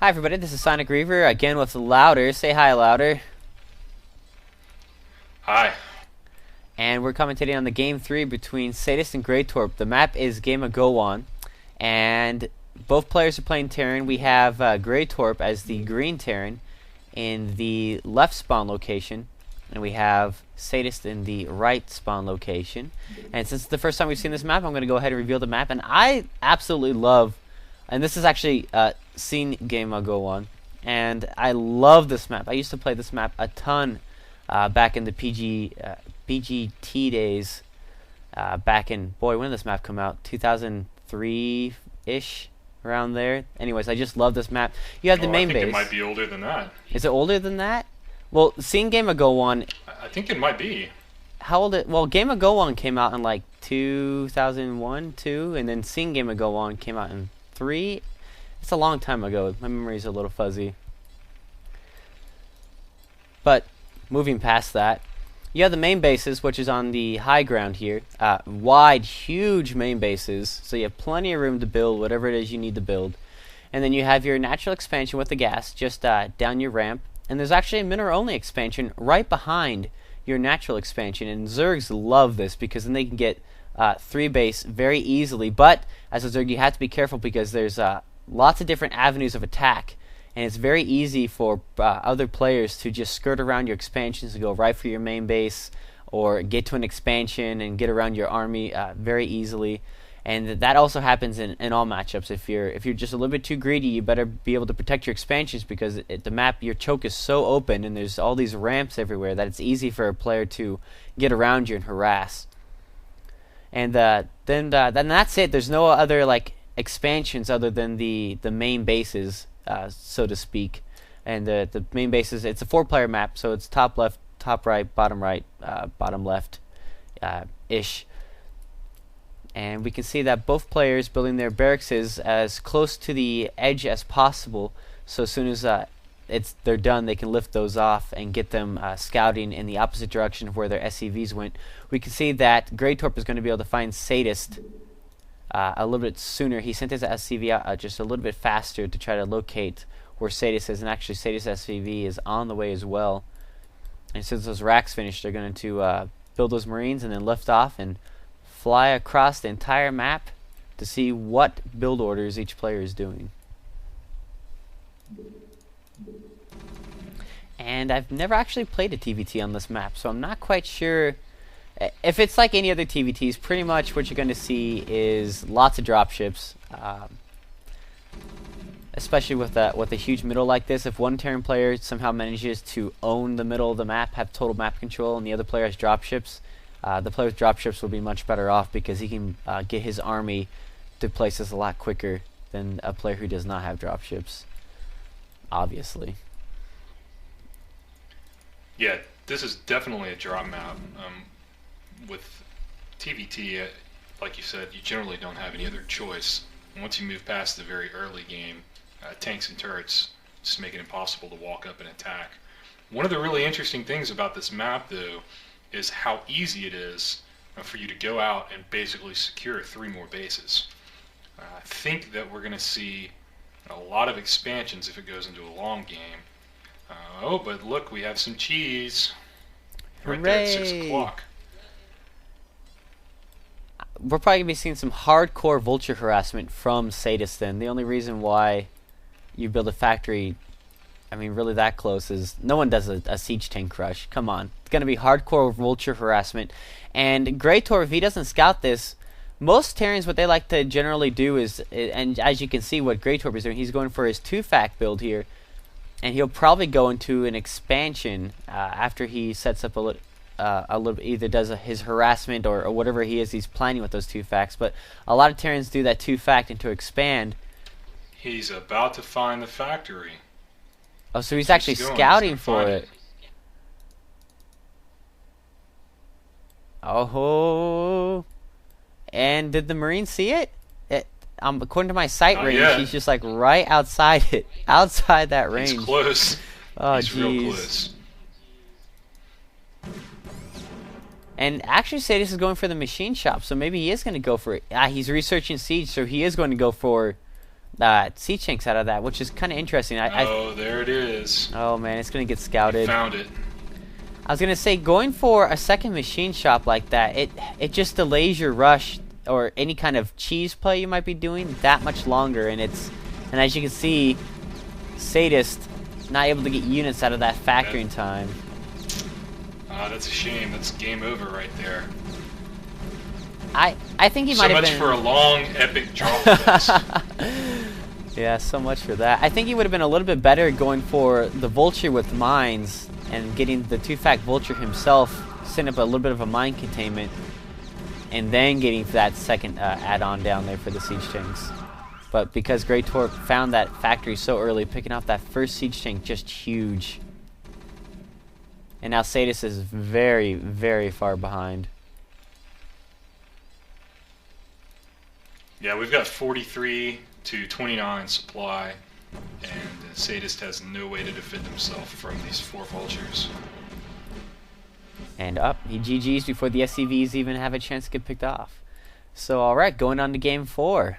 Hi everybody, this is SonicReaver again with Louder. Say hi, Louder. Hi. And we're commentating on the Game 3 between Sadist and Gretorp. The map is Gaema Gowon, and both players are playing Terran. We have Gretorp as the green Terran in the left spawn location, and we have Sadist in the right spawn location. And since it's the first time we've seen this map, I'm going to go ahead and reveal the map. And I absolutely love, and this is actually seen Gaema Gowon, and I love this map. I used to play this map a ton back in the BGT days. Back in, boy, when did this map come out? 2003-ish, around there. Anyways, I just love this map. You have the main base. I think it might be older than that. Is it older than that? Well, seeing Gaema Gowon, I think it might be. how old it? Well, Gaema Gowon came out in like 2001, 2, and then seeing Gaema Gowon came out in 3. It's a long time ago. My memory's a little fuzzy. But moving past that, you have the main bases, which is on the high ground here. Wide, huge main bases, so you have plenty of room to build whatever it is you need to build. And then you have your natural expansion with the gas just down your ramp. And there's actually a mineral-only expansion right behind your natural expansion. And Zergs love this because then they can get 3 base very easily. But as a Zerg, you have to be careful because there's lots of different avenues of attack. And it's very easy for other players to just skirt around your expansions and go right for your main base, or get to an expansion and get around your army very easily. And that also happens in all matchups. If you're just a little bit too greedy, you better be able to protect your expansions because the map, your choke is so open and there's all these ramps everywhere that it's easy for a player to get around you and harass. And then that's it. There's no other like expansions other than the main bases. So to speak, and the main base is, it's a 4-player map, so it's top left, top right, bottom left, ish. And we can see that both players building their barracks as close to the edge as possible. So as soon as they're done, they can lift those off and get them scouting in the opposite direction of where their SCVs went. We can see that Gretorp is going to be able to find Sadist a little bit sooner. He sent his SCV out just a little bit faster to try to locate where Sadist is, and actually Sadist SCV is on the way as well. And since those racks finished, they're going to build those Marines and then lift off and fly across the entire map to see what build orders each player is doing. And I've never actually played a TVT on this map, so I'm not quite sure. If it's like any other TVTs, pretty much what you're going to see is lots of dropships, especially with a huge middle like this. If one Terran player somehow manages to own the middle of the map, have total map control, and the other player has dropships, the player with dropships will be much better off because he can get his army to places a lot quicker than a player who does not have dropships, obviously. Yeah, this is definitely a drop map. With TVT, like you said, you generally don't have any other choice. And once you move past the very early game, tanks and turrets just make it impossible to walk up and attack. One of the really interesting things about this map, though, is how easy it is for you to go out and basically secure 3 more bases. I think that we're going to see a lot of expansions if it goes into a long game. Oh, but look, we have some cheese right there at 6 o'clock. We're probably going to be seeing some hardcore vulture harassment from Sadist then. The only reason why you build a factory, I mean, really that close, is no one does a siege tank rush. Come on. It's going to be hardcore vulture harassment. And Gretorp, if he doesn't scout this, most Terrans, what they like to generally do is, and as you can see what Gretorp is doing, he's going for his 2-fact build here. And he'll probably go into an expansion after he sets up a little, either does his harassment or whatever he's planning with those 2 facts. But a lot of Terrans do that 2-fact and to expand. He's about to find the factory. Oh, so he's actually scouting for it. Oh, and did the Marine see it? According to my sight range, he's just like right outside it, outside that range. He's close. Oh, he's real close. And actually, Sadist is going for the machine shop, so maybe he is going to go for it. He's researching siege, so he is going to go for siege tanks out of that, which is kind of interesting. Oh, there it is. Oh man, it's going to get scouted. Found it. I was going to say, going for a second machine shop like that, it just delays your rush or any kind of cheese play you might be doing that much longer, and as you can see, Sadist not able to get units out of that factoring time. That's a shame. That's game over right there. I think he might have been... So much for a long, epic draw for this. Yeah, so much for that. I think he would have been a little bit better going for the Vulture with mines and getting the 2-fact Vulture himself, setting up a little bit of a mine containment, and then getting that second add-on down there for the siege tanks. But because Gretorp found that factory so early, picking off that first siege tank just huge. And now Sadist is very, very far behind. Yeah, we've got 43 to 29 supply, and Sadist has no way to defend himself from these 4 vultures. And up, he GG's before the SCVs even have a chance to get picked off. So alright, going on to game 4.